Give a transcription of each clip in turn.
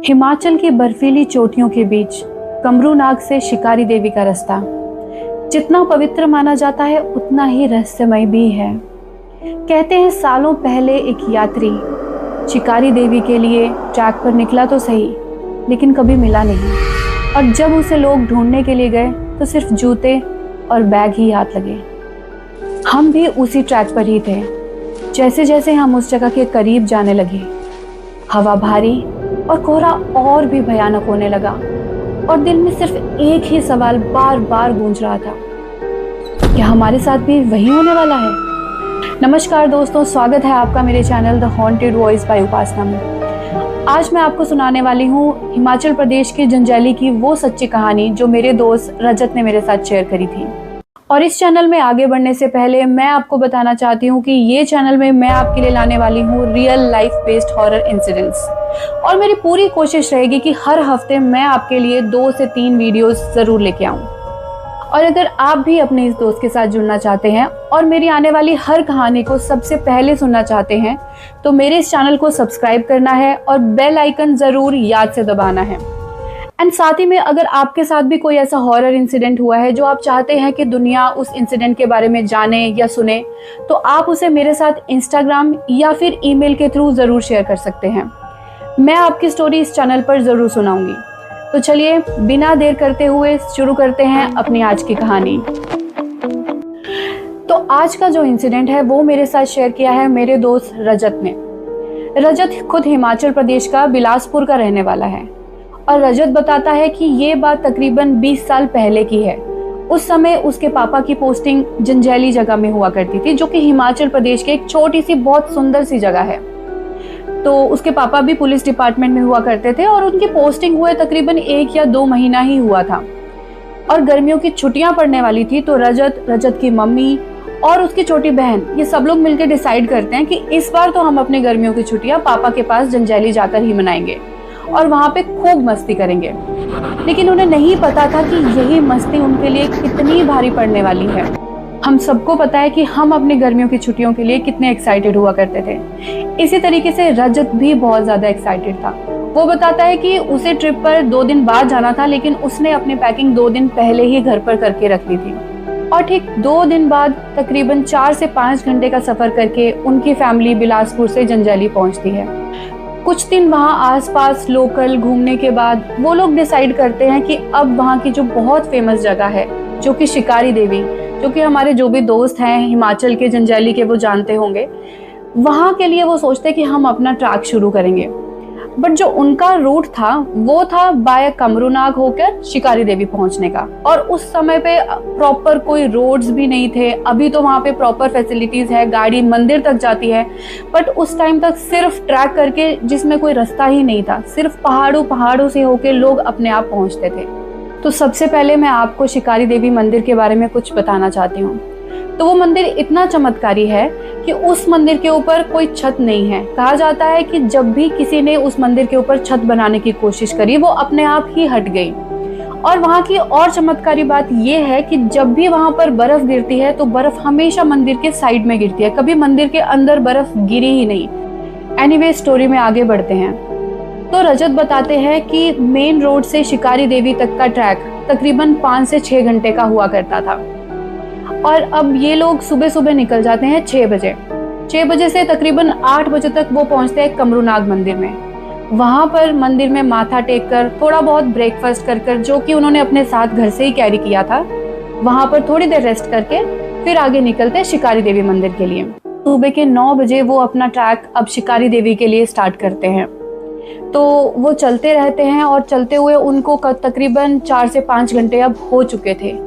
हिमाचल की बर्फीली चोटियों के बीच कमरूनाग से शिकारी देवी का रास्ता जितना पवित्र माना जाता है उतना ही रहस्यमय भी है। कहते हैं सालों पहले एक यात्री शिकारी देवी के लिए ट्रैक पर निकला तो सही, लेकिन कभी मिला नहीं, और जब उसे लोग ढूंढने के लिए गए तो सिर्फ जूते और बैग ही हाथ लगे। हम भी उसी ट्रैक पर ही थे। जैसे जैसे हम उस जगह के करीब जाने लगे, हवा भारी और कोहरा और भी भयानक होने लगा, और दिल में सिर्फ एक ही सवाल बार बार गूंज रहा था, क्या हमारे साथ भी वही होने वाला है? नमस्कार दोस्तों, स्वागत है आपका मेरे channel the haunted voice by Upasana में। आज मैं आपको सुनाने वाली हूँ हिमाचल प्रदेश के जंजैली की वो सच्ची कहानी जो मेरे दोस्त रजत ने मेरे साथ शेयर करी थी। और इस चैनल में आगे बढ़ने से पहले मैं आपको बताना चाहती हूँ कि ये चैनल में मैं आपके लिए लाने वाली हूँ real life based horror incidents, और मेरी पूरी कोशिश रहेगी कि हर हफ्ते मैं आपके लिए 2 से 3 वीडियोस जरूर लेके आऊँ। और अगर आप भी अपने इस दोस्त के साथ जुड़ना चाहते हैं और मेरी आने वाली हर कहानी को सबसे पहले सुनना चाहते हैं तो मेरे इस चैनल को सब्सक्राइब करना है और बेल आइकन जरूर याद से दबाना है। एंड साथ ही में अगर आपके साथ भी कोई ऐसा हॉरर इंसिडेंट हुआ है जो आप चाहते हैं कि दुनिया उस इंसिडेंट के बारे में जाने या सुने, तो आप उसे मेरे साथ इंस्टाग्राम या फिर ईमेल के थ्रू ज़रूर शेयर कर सकते हैं। मैं आपकी स्टोरी इस चैनल पर ज़रूर सुनाऊंगी। तो चलिए बिना देर करते हुए शुरू करते हैं अपनी आज की कहानी। तो आज का जो इंसिडेंट है वो मेरे साथ शेयर किया है मेरे दोस्त रजत ने। रजत खुद हिमाचल प्रदेश का बिलासपुर का रहने वाला है, और रजत बताता है कि ये बात तकरीबन 20 साल पहले की है। उस समय उसके पापा की पोस्टिंग जंजैली जगह में हुआ करती थी, जो कि हिमाचल प्रदेश की एक छोटी सी बहुत सुंदर सी जगह है। तो उसके पापा भी पुलिस डिपार्टमेंट में हुआ करते थे, और उनकी पोस्टिंग हुए तकरीबन 1 या 2 महीना ही हुआ था। और गर्मियों की छुट्टियां पड़ने वाली थी, तो रजत की मम्मी और उसकी छोटी बहन, ये सब लोग मिलकर डिसाइड करते हैं कि इस बार तो हम अपने गर्मियों की छुट्टियां पापा के पास जंजैली जाकर ही मनाएंगे और वहां पे खूब मस्ती करेंगे। लेकिन उन्हें नहीं पता था कि यही मस्ती उनके लिए कितनी भारी पड़ने वाली है। हम सबको पता है कि हम अपनी गर्मियों की छुट्टियों के लिए कितने एक्साइटेड हुआ करते थे। इसी तरीके से रजत भी बहुत ज्यादा एक्साइटेड था। वो बताता है कि उसे ट्रिप पर 2 दिन बाद जाना था, लेकिन उसने अपनी पैकिंग 2 दिन पहले ही घर पर करके रख ली थी। और ठीक 2 दिन बाद तकरीबन 4 से 5 घंटे का सफर करके उनकी फैमिली बिलासपुर से जंजैली पहुंचती है। कुछ दिन वहाँ आसपास लोकल घूमने के बाद वो लोग डिसाइड करते हैं कि अब वहाँ की जो बहुत फेमस जगह है, जो कि शिकारी देवी, जो कि हमारे जो भी दोस्त हैं हिमाचल के जंजैली के वो जानते होंगे, वहाँ के लिए वो सोचते हैं कि हम अपना ट्रैक शुरू करेंगे। बट जो उनका रूट था वो था बाय कमरूनाग होकर शिकारी देवी पहुंचने का, और उस समय पे प्रॉपर कोई रोड्स भी नहीं थे। अभी तो वहाँ पे प्रॉपर फैसिलिटीज है, गाड़ी मंदिर तक जाती है, बट उस टाइम तक सिर्फ ट्रैक करके जिसमें कोई रास्ता ही नहीं था, सिर्फ पहाड़ों से होके लोग अपने आप पहुंचते थे। तो सबसे पहले मैं आपको शिकारी देवी मंदिर के बारे में कुछ बताना चाहती हूँ। तो वो मंदिर इतना चमत्कारी है कि उस मंदिर के ऊपर कोई छत नहीं है। कहा जाता है कि जब भी किसी ने उस मंदिर के ऊपर छत बनाने की कोशिश करी, वो अपने आप ही हट गई। और वहाँ की और चमत्कारी बात ये है कि जब भी वहाँ पर बर्फ गिरती है तो बर्फ हमेशा मंदिर के साइड में गिरती है, कभी मंदिर के अंदर बर्फ गिरी ही नहीं। एनीवे, स्टोरी में आगे बढ़ते हैं। तो रजत बताते हैं कि मेन रोड से शिकारी देवी तक का ट्रैक तकरीबन 5 से 6 घंटे का हुआ करता था। और अब ये लोग सुबह सुबह निकल जाते हैं 6 बजे। 6 बजे से तकरीबन 8 बजे तक वो पहुंचते हैं कमरूनाग मंदिर में। वहां पर मंदिर में माथा टेक कर थोड़ा बहुत ब्रेकफास्ट कर जो कि उन्होंने अपने साथ घर से ही कैरी किया था, वहां पर थोड़ी देर रेस्ट करके फिर आगे निकलते हैं शिकारी देवी मंदिर के लिए। सुबह के 9 बजे वो अपना ट्रैक अब शिकारी देवी के लिए स्टार्ट करते हैं। तो वो चलते रहते हैं, और चलते हुए उनको तकरीबन 4 से 5 घंटे अब हो चुके थे।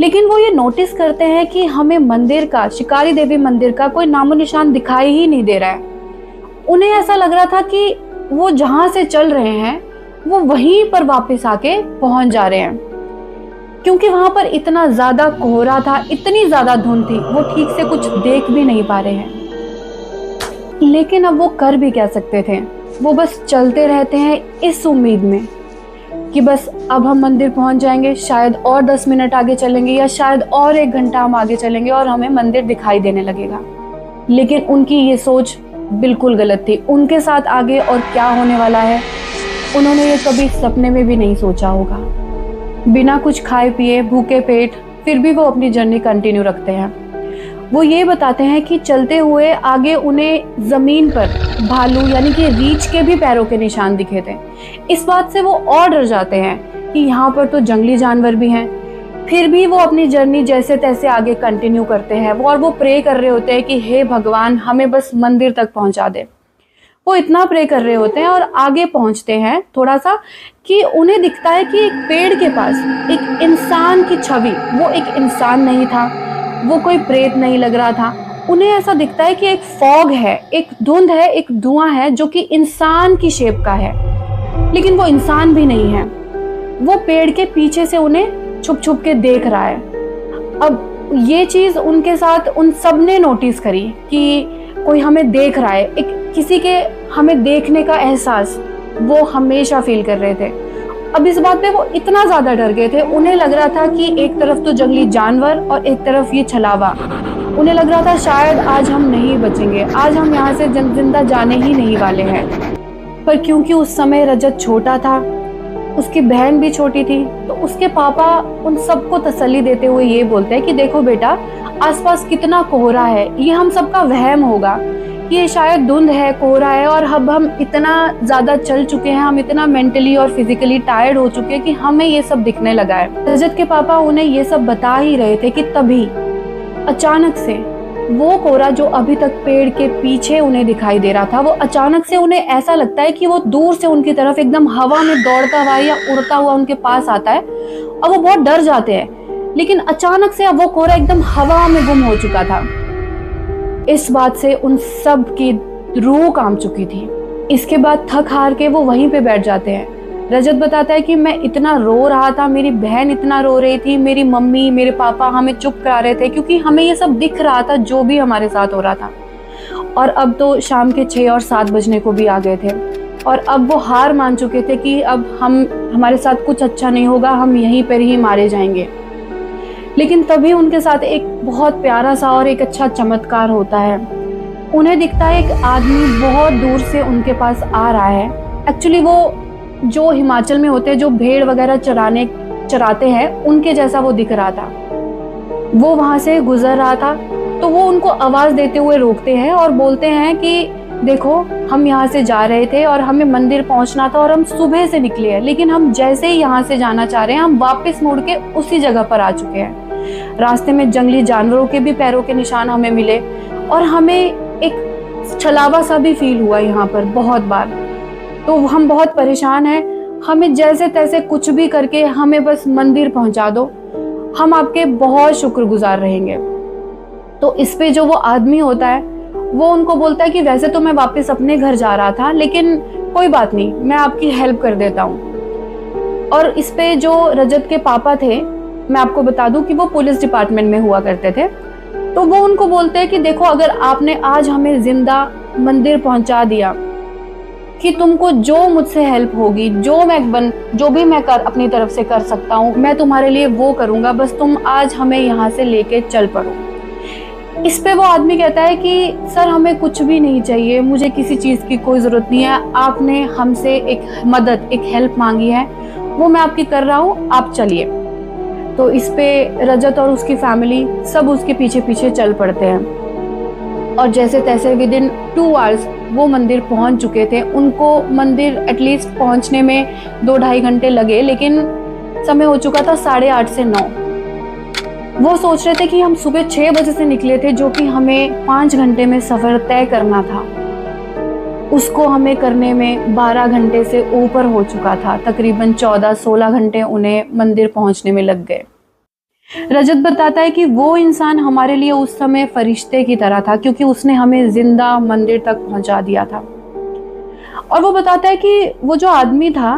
लेकिन वो ये नोटिस करते हैं कि हमें मंदिर का, शिकारी देवी मंदिर का कोई नामो निशान दिखाई ही नहीं दे रहा है। उन्हें ऐसा लग रहा था कि वो जहां से चल रहे हैं वो वहीं पर वापस आके पहुंच जा रहे हैं, क्योंकि वहां पर इतना ज्यादा कोहरा था, इतनी ज्यादा धुंध थी, वो ठीक से कुछ देख भी नहीं पा रहे हैं। लेकिन अब वो कर भी क्या सकते थे। वो बस चलते रहते हैं इस उम्मीद में कि बस अब हम मंदिर पहुंच जाएंगे, शायद और 10 मिनट आगे चलेंगे या शायद और 1 घंटा हम आगे चलेंगे और हमें मंदिर दिखाई देने लगेगा। लेकिन उनकी ये सोच बिल्कुल गलत थी। उनके साथ आगे और क्या होने वाला है उन्होंने ये कभी सपने में भी नहीं सोचा होगा। बिना कुछ खाए पिए भूखे पेट फिर भी वो अपनी जर्नी कंटिन्यू रखते हैं। वो ये बताते हैं कि चलते हुए आगे उन्हें जमीन पर भालू यानी कि रीछ के भी पैरों के निशान दिखे थे। इस बात से वो और डर जाते हैं कि यहाँ पर तो जंगली जानवर भी हैं। फिर भी वो अपनी जर्नी जैसे तैसे आगे कंटिन्यू करते हैं और वो प्रे कर रहे होते हैं कि हे भगवान, हमें बस मंदिर तक पहुंचा दे। वो इतना प्रे कर रहे होते हैं और आगे पहुंचते हैं थोड़ा सा कि उन्हें दिखता है कि एक पेड़ के पास एक इंसान की छवि, वो एक इंसान नहीं था, वो कोई प्रेत नहीं लग रहा था। उन्हें ऐसा दिखता है कि एक फॉग है, एक धुंध है, एक धुआं है जो कि इंसान की शेप का है, लेकिन वो इंसान भी नहीं है। वो पेड़ के पीछे से उन्हें छुप छुप के देख रहा है। अब ये चीज उनके साथ उन सब ने नोटिस करी कि कोई हमें देख रहा है, एक किसी के हमें देखने का एहसास वो हमेशा फील कर रहे थे। अब इस बात पे वो इतना ज्यादा डर गए थे, उन्हें लग रहा था कि एक तरफ तो जंगली जानवर और एक तरफ ये छलावा। उन्हें लग रहा था शायद आज हम नहीं बचेंगे, आज हम यहाँ से जिंदा जाने ही नहीं वाले हैं। पर क्योंकि उस समय रजत छोटा था, उसकी बहन भी छोटी थी, तो उसके पापा उन सबको तसल्ली देते हुए ये बोलते हैं कि देखो बेटा, आसपास कितना कोहरा है, ये हम सबका वहम होगा, ये शायद धुंध है, कोहरा है, और अब हम इतना ज्यादा चल चुके हैं, हम इतना मेंटली और फिजिकली टायर्ड हो चुके हैं कि हमें ये सब दिखने लगा है। रजत के पापा उन्हें ये सब बता ही रहे थे कि तभी अचानक से वो कोहरा जो अभी तक पेड़ के पीछे उन्हें दिखाई दे रहा था, वो अचानक से उन्हें ऐसा लगता है कि वो दूर से उनकी तरफ एकदम हवा में दौड़ता हुआ या उड़ता हुआ उनके पास आता है और वो बहुत डर जाते हैं। लेकिन अचानक से अब वो कोहरा एकदम हवा में गुम हो चुका था। इस बात से उन सब की रूह कांप चुकी थी। इसके बाद थक हार के वो वहीं पे बैठ जाते हैं। रजत बताता है कि मैं इतना रो रहा था, मेरी बहन इतना रो रही थी, मेरी मम्मी मेरे पापा हमें चुप करा रहे थे क्योंकि हमें ये सब दिख रहा था जो भी हमारे साथ हो रहा था। और अब तो शाम के 6 और 7 बजने को भी आ गए थे और अब वो हार मान चुके थे कि अब हमारे साथ कुछ अच्छा नहीं होगा, हम यहीं पर ही मारे जाएंगे। लेकिन तभी उनके साथ एक बहुत प्यारा सा और एक अच्छा चमत्कार होता है। उन्हें दिखता है एक आदमी बहुत दूर से उनके पास आ रहा है। एक्चुअली वो जो हिमाचल में होते हैं, जो भेड़ वगैरह चराते हैं, उनके जैसा वो दिख रहा था। वो वहां से गुजर रहा था तो वो उनको आवाज देते हुए रोकते हैं और बोलते हैं कि देखो, हम यहाँ से जा रहे थे और हमें मंदिर पहुंचना था और हम सुबह से निकले हैं, लेकिन हम जैसे ही यहाँ से जाना चाह रहे हैं हम वापस मुड़ के उसी जगह पर आ चुके हैं। रास्ते में जंगली जानवरों के भी पैरों के निशान हमें मिले और हमें एक छलावा सा भी फील हुआ यहाँ पर बहुत बार। तो हम बहुत परेशान हैं, हमें जैसे तैसे कुछ भी करके हमें बस मंदिर पहुंचा दो, हम आपके बहुत शुक्रगुजार रहेंगे। तो इस पे जो वो आदमी होता है वो उनको बोलता है कि वैसे तो मैं वापस अपने घर जा रहा था, लेकिन कोई बात नहीं, मैं आपकी हेल्प कर देता हूँ। और इस पे जो रजत के पापा थे, मैं आपको बता दूं कि वो पुलिस डिपार्टमेंट में हुआ करते थे, तो वो उनको बोलते हैं कि देखो, अगर आपने आज हमें जिंदा मंदिर पहुंचा दिया, कि तुमको जो मुझसे हेल्प होगी, जो भी मैं अपनी तरफ से कर सकता हूँ, मैं तुम्हारे लिए वो करूंगा, बस तुम आज हमें यहाँ से लेके चल पड़ो। इस पे वो आदमी कहता है कि सर, हमें कुछ भी नहीं चाहिए, मुझे किसी चीज की कोई जरूरत नहीं है, आपने हमसे एक मदद, एक हेल्प मांगी है, वो मैं आपकी कर रहा हूँ, आप चलिए। तो इस पे रजत और उसकी फैमिली सब उसके पीछे पीछे चल पड़ते हैं और जैसे तैसे विदिन 2 आवर्स वो मंदिर पहुंच चुके थे। उनको मंदिर एटलीस्ट पहुंचने में 2-2.5 घंटे लगे, लेकिन समय हो चुका था 8:30 से 9। वो सोच रहे थे कि हम सुबह 6 बजे से निकले थे, जो कि हमें 5 घंटे में सफर तय करना था, उसको हमें करने में 12 घंटे से ऊपर हो चुका था। तकरीबन 14-16 घंटे उन्हें मंदिर पहुंचने में लग गए। रजत बताता है कि वो इंसान हमारे लिए उस समय फरिश्ते की तरह था, क्योंकि उसने हमें जिंदा मंदिर तक पहुंचा दिया था। और वो बताता है कि वो जो आदमी था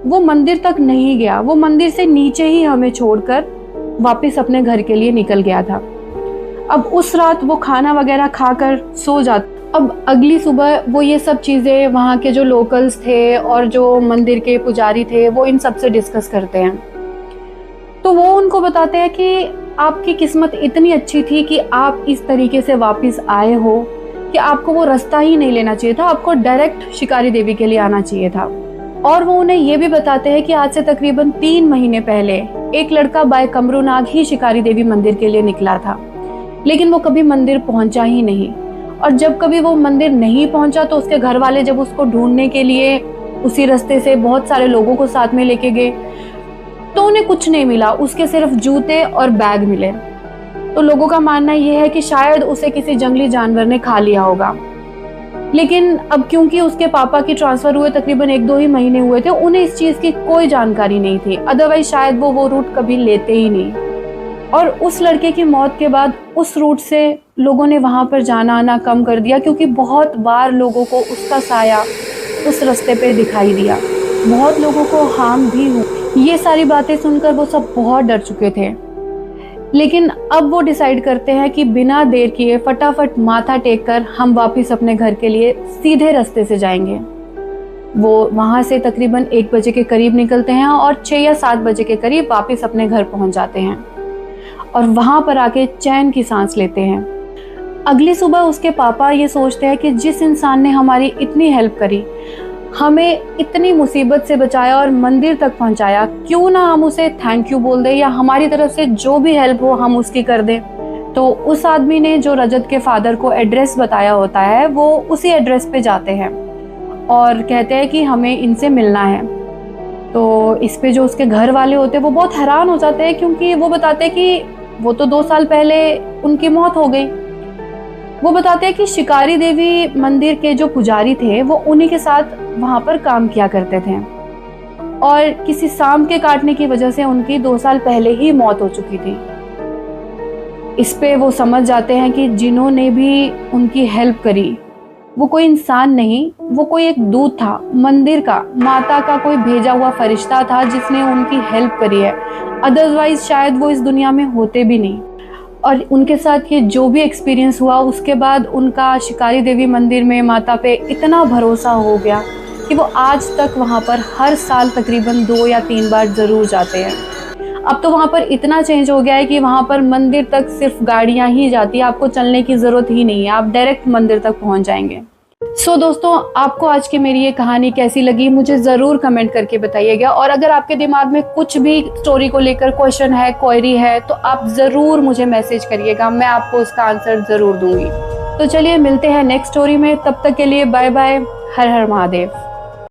वो मंदिर तक नहीं गया, वो मंदिर से नीचे ही हमें छोड़कर वापस अपने घर के लिए निकल गया था। अब उस रात वो खाना वगैरह खाकर सो जाता। अब अगली सुबह वो ये सब चीज़ें वहाँ के जो लोकल्स थे और जो मंदिर के पुजारी थे, वो इन सब से डिस्कस करते हैं। तो वो उनको बताते हैं कि आपकी किस्मत इतनी अच्छी थी कि आप इस तरीके से वापस आए हो, कि आपको वो रास्ता ही नहीं लेना चाहिए था, आपको डायरेक्ट शिकारी देवी के लिए आना चाहिए था। और वो उन्हें ये भी बताते हैं कि आज से तकरीबन 3 महीने पहले एक लड़का बाय कमरूनाग ही शिकारी देवी मंदिर के लिए निकला था, लेकिन वो कभी मंदिर पहुंचा ही नहीं। और जब कभी वो मंदिर नहीं पहुंचा तो उसके घर वाले जब उसको ढूंढने के लिए उसी रास्ते से बहुत सारे लोगों को साथ में लेके गए तो उन्हें कुछ नहीं मिला, उसके सिर्फ जूते और बैग मिले। तो लोगों का मानना यह है कि शायद उसे किसी जंगली जानवर ने खा लिया होगा। लेकिन अब क्योंकि उसके पापा की ट्रांसफर हुए तकरीबन 1-2 ही महीने हुए थे, उन्हें इस चीज की कोई जानकारी नहीं थी, अदरवाइज शायद वो रूट कभी लेते ही नहीं। और उस लड़के की मौत के बाद उस रूट से लोगों ने वहां पर जाना आना कम कर दिया, क्योंकि बहुत बार लोगों को उसका साया उस रास्ते पे दिखाई दिया, बहुत लोगों को हार्म भी हुआ। ये सारी बातें सुनकर वो सब बहुत डर चुके थे। लेकिन अब वो डिसाइड करते हैं कि बिना देर किए फटाफट माथा टेक कर हम वापस अपने घर के लिए सीधे रास्ते से जाएंगे। वो वहां से तकरीबन 1 बजे के करीब निकलते हैं और 6 या 7 बजे के करीब वापस अपने घर पहुंच जाते हैं और वहां पर आके चैन की सांस लेते हैं। अगली सुबह उसके पापा ये सोचते हैं कि जिस इंसान ने हमारी इतनी हेल्प करी, हमें इतनी मुसीबत से बचाया और मंदिर तक पहुंचाया, क्यों ना हम उसे थैंक यू बोल दें या हमारी तरफ से जो भी हेल्प हो हम उसकी कर दें। तो उस आदमी ने जो रजत के फादर को एड्रेस बताया होता है, वो उसी एड्रेस पे जाते हैं और कहते हैं कि हमें इनसे मिलना है। तो इस पे जो उसके घर वाले होते हैं वो बहुत हैरान हो जाते हैं, क्योंकि वो बताते हैं कि वो तो 2 साल पहले उनकी मौत हो गई। वो बताते हैं कि शिकारी देवी मंदिर के जो पुजारी थे वो उन्हीं के साथ वहां पर काम किया करते थे और किसी सांप के काटने की वजह से उनकी 2 साल पहले ही मौत हो चुकी थी। इस पे वो समझ जाते हैं कि जिन्होंने भी उनकी हेल्प करी वो कोई इंसान नहीं, वो कोई एक दूत था, मंदिर का, माता का कोई भेजा हुआ फरिश्ता था जिसने उनकी हेल्प करी है, अदरवाइज शायद वो इस दुनिया में होते भी नहीं। और उनके साथ ये जो भी एक्सपीरियंस हुआ उसके बाद उनका शिकारी देवी मंदिर में माता पे इतना भरोसा हो गया कि वो आज तक वहाँ पर हर साल तकरीबन 2 या 3 बार ज़रूर जाते हैं। अब तो वहाँ पर इतना चेंज हो गया है कि वहाँ पर मंदिर तक सिर्फ गाड़ियाँ ही जाती है, आपको चलने की ज़रूरत ही नहीं है, आप डायरेक्ट मंदिर तक पहुँच जाएंगे। सो दोस्तों, आपको आज की मेरी ये कहानी कैसी लगी मुझे ज़रूर कमेंट करके बताइएगा। और अगर आपके दिमाग में कुछ भी स्टोरी को लेकर क्वेश्चन है, क्वेरी है, तो आप ज़रूर मुझे मैसेज करिएगा, मैं आपको उसका आंसर ज़रूर दूंगी। तो चलिए मिलते हैं नेक्स्ट स्टोरी में, तब तक के लिए बाय बाय, हर हर महादेव।